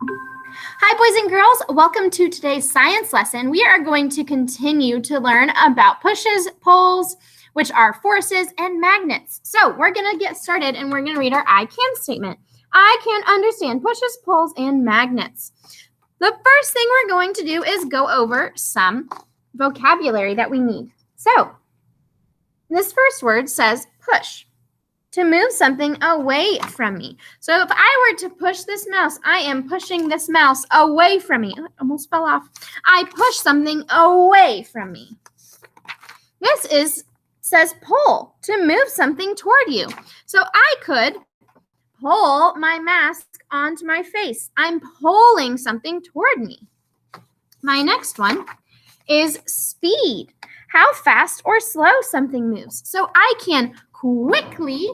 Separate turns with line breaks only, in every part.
Hi, boys and girls. Welcome to today's science lesson. We are going to continue to learn about pushes, pulls, which are forces, and magnets. So we're going to get started and we're going to read our I can statement. I can understand pushes, pulls, and magnets. The first thing we're going to do is go over some vocabulary that we need. So this first word says push. To move something away from me. So if I were to push this mouse, I am pushing this mouse away from me. Oh, it almost fell off. I push something away from me. This says pull, to move something toward you. So I could pull my mask onto my face. I'm pulling something toward me. My next one is speed. How fast or slow something moves. So I can quickly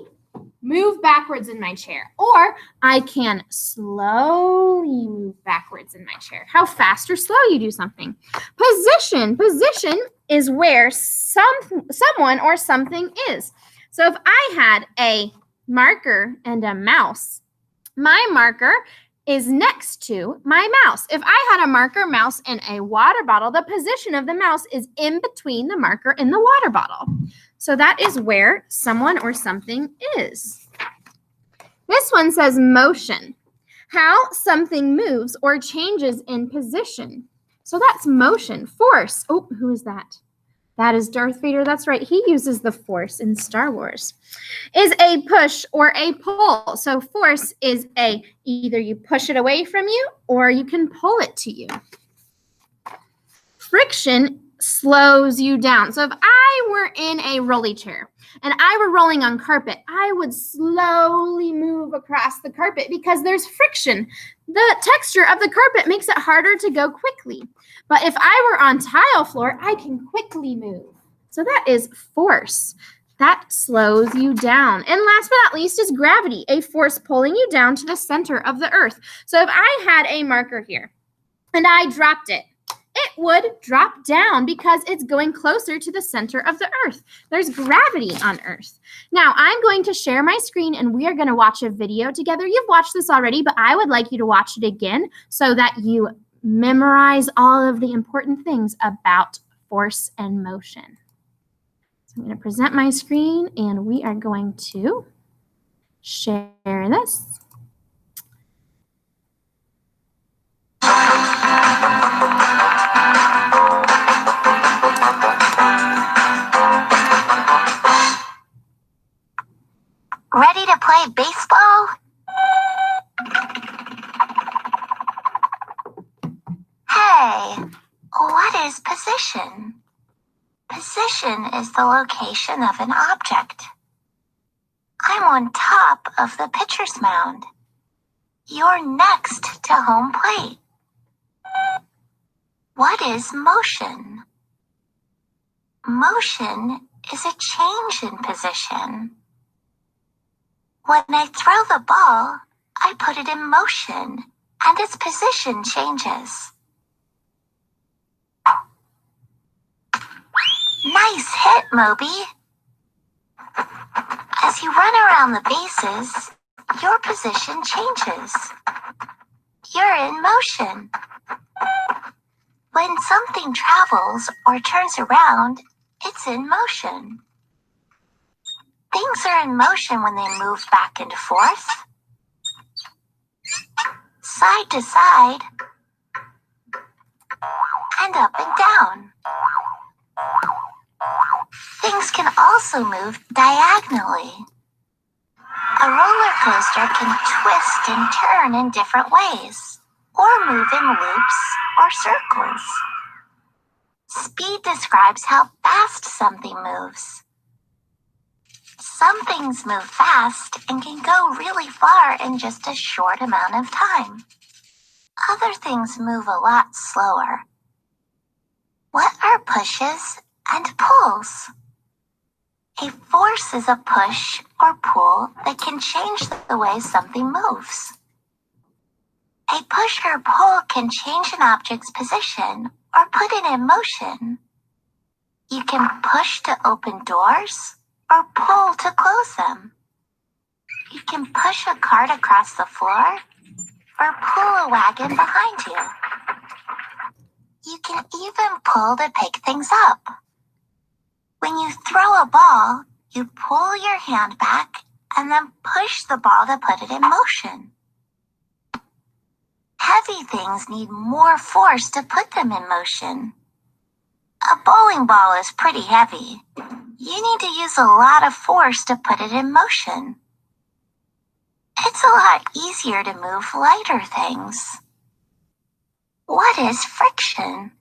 move backwards in my chair, or I can slowly move backwards in my chair. How fast or slow you do something. Position. Position is where someone or something is. So if I had a marker and a mouse, my marker is next to my mouse. If I had a marker, mouse, and a water bottle, the position of the mouse is in between the marker and the water bottle. So that is where someone or something is. This one says motion. How something moves or changes in position. So that's motion. Force. Oh, who is that? That is Darth Vader. That's right. He uses the Force in Star Wars. Is a push or a pull. So force is either you push it away from you or you can pull it to you. Friction slows you down. So if I were in a rolly chair and I were rolling on carpet, I would slowly move across the carpet because there's friction. The texture of the carpet makes it harder to go quickly. But if I were on tile floor, I can quickly move. So that is force. That slows you down. And last but not least is gravity, a force pulling you down to the center of the earth. So if I had a marker here and I dropped it, it would drop down because it's going closer to the center of the earth. There's gravity on earth. Now, I'm going to share my screen and we are going to watch a video together. You've watched this already, but I would like you to watch it again so that you memorize all of the important things about force and motion. So I'm going to present my screen and we are going to share this.
Ready to play baseball? Hey, what is position? Position is the location of an object. I'm on top of the pitcher's mound. You're next to home plate. What is motion? Motion is a change in position. When I throw the ball, I put it in motion, and its position changes. Nice hit, Moby! As you run around the bases, your position changes. You're in motion. When something travels or turns around, it's in motion. Things are in motion when they move back and forth, side to side, and up and down. Things can also move diagonally. A roller coaster can twist and turn in different ways, or move in loops or circles. Speed describes how fast something moves. Some things move fast and can go really far in just a short amount of time. Other things move a lot slower. What are pushes and pulls? A force is a push or pull that can change the way something moves. A push or pull can change an object's position or put it in motion. You can push to open doors or pull to close them. You can push a cart across the floor or pull a wagon behind you. You can even pull to pick things up. When you throw a ball, you pull your hand back and then push the ball to put it in motion. Heavy things need more force to put them in motion. A bowling ball is pretty heavy. You need to use a lot of force to put it in motion. It's a lot easier to move lighter things. What is friction?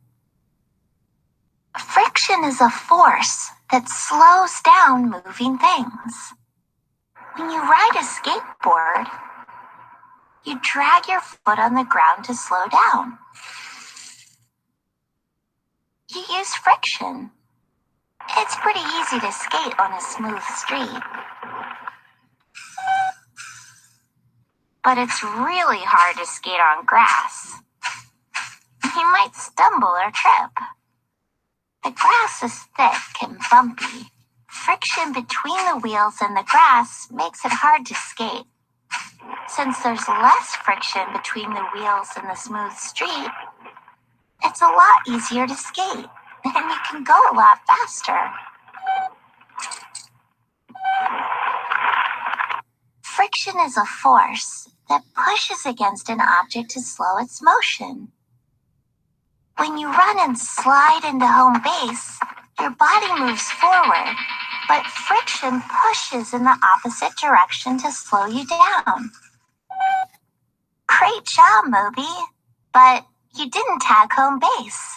Friction is a force that slows down moving things. When you ride a skateboard, you drag your foot on the ground to slow down. You use friction. It's pretty easy to skate on a smooth street. But it's really hard to skate on grass. You might stumble or trip. The grass is thick and bumpy. Friction between the wheels and the grass makes it hard to skate. Since there's less friction between the wheels and the smooth street, it's a lot easier to skate, and you can go a lot faster. Friction is a force that pushes against an object to slow its motion. When you run and slide into home base, your body moves forward, but friction pushes in the opposite direction to slow you down. Great job, Moby, but you didn't tag home base.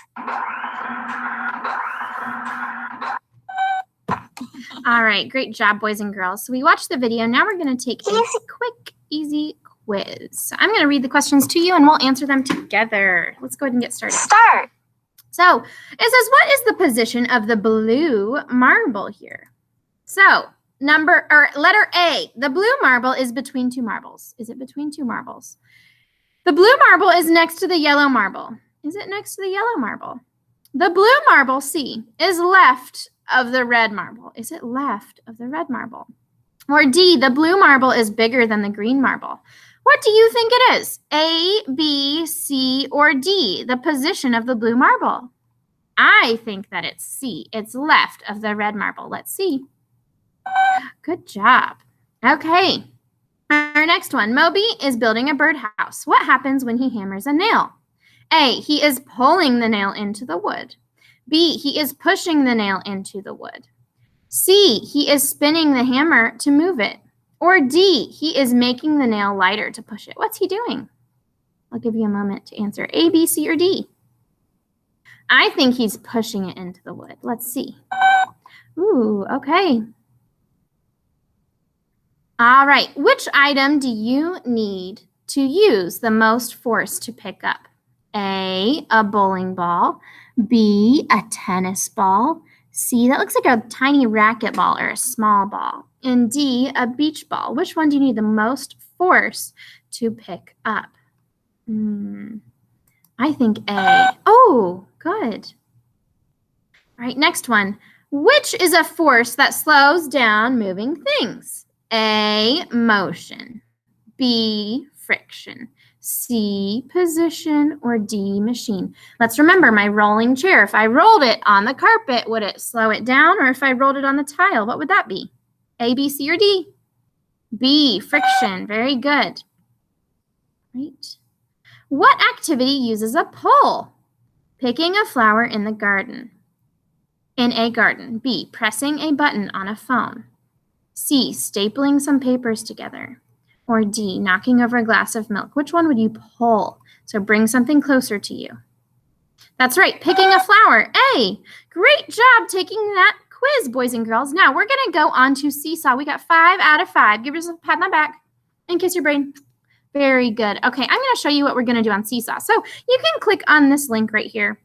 All right, great job, boys and girls. So we watched the video. Now we're going to take a quick, easy quiz. So I'm going to read the questions to you, and we'll answer them together. Let's go ahead and get started.
Start.
So it says, what is the position of the blue marble here? So letter A, the blue marble is between two marbles. Is it between two marbles? The blue marble is next to the yellow marble. Is it next to the yellow marble? The blue marble, C, is left of the red marble. Is it left of the red marble? Or D, the blue marble is bigger than the green marble. What do you think it is? A, B, C, or D, the position of the blue marble? I think that it's C. It's left of the red marble. Let's see. Good job. Okay. Our next one. Moby is building a birdhouse. What happens when he hammers a nail? A, he is pulling the nail into the wood. B, he is pushing the nail into the wood. C, he is spinning the hammer to move it. Or D, he is making the nail lighter to push it. What's he doing? I'll give you a moment to answer A, B, C, or D. I think he's pushing it into the wood. Let's see. Ooh, okay. All right, which item do you need to use the most force to pick up? A bowling ball. B, a tennis ball. C, that looks like a tiny racquetball or a small ball. And D, a beach ball. Which one do you need the most force to pick up? I think A. Oh, good. All right, next one. Which is a force that slows down moving things? A, motion. B, friction. C, position, or D, machine. Let's remember my rolling chair. If I rolled it on the carpet, would it slow it down? Or if I rolled it on the tile, what would that be? A, B, C, or D? B, friction. Very good. Right. What activity uses a pull? Picking a flower in the garden. In a garden. B, pressing a button on a phone. C, stapling some papers together. Or D, knocking over a glass of milk. Which one would you pull? So bring something closer to you. That's right, picking a flower. A, great job taking that quiz, boys and girls. Now we're going to go on to Seesaw. We got 5 out of 5. Give yourself a pat on the back and kiss your brain. Very good. Okay, I'm going to show you what we're going to do on Seesaw. So you can click on this link right here,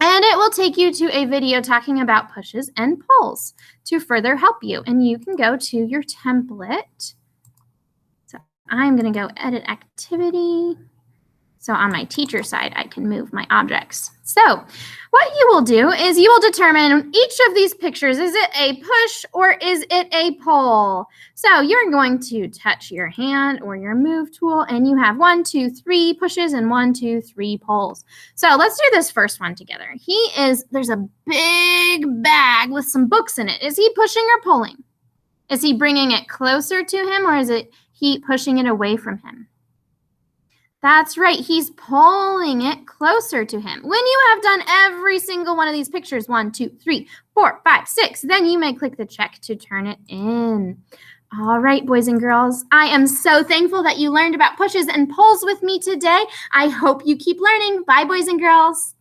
and it will take you to a video talking about pushes and pulls to further help you. And you can go to your template. So I'm going to go edit activity. So on my teacher side, I can move my objects. So what you will do is you will determine each of these pictures. Is it a push or is it a pull? So you're going to touch your hand or your move tool, and you have 1, 2, 3 pushes and 1, 2, 3 pulls. So let's do this first one together. There's a big bag with some books in it. Is he pushing or pulling? Is he bringing it closer to him, or is he pushing it away from him? That's right, he's pulling it closer to him. When you have done every single one of these pictures, 1, 2, 3, 4, 5, 6, then you may click the check to turn it in. All right, boys and girls, I am so thankful that you learned about pushes and pulls with me today. I hope you keep learning. Bye, boys and girls.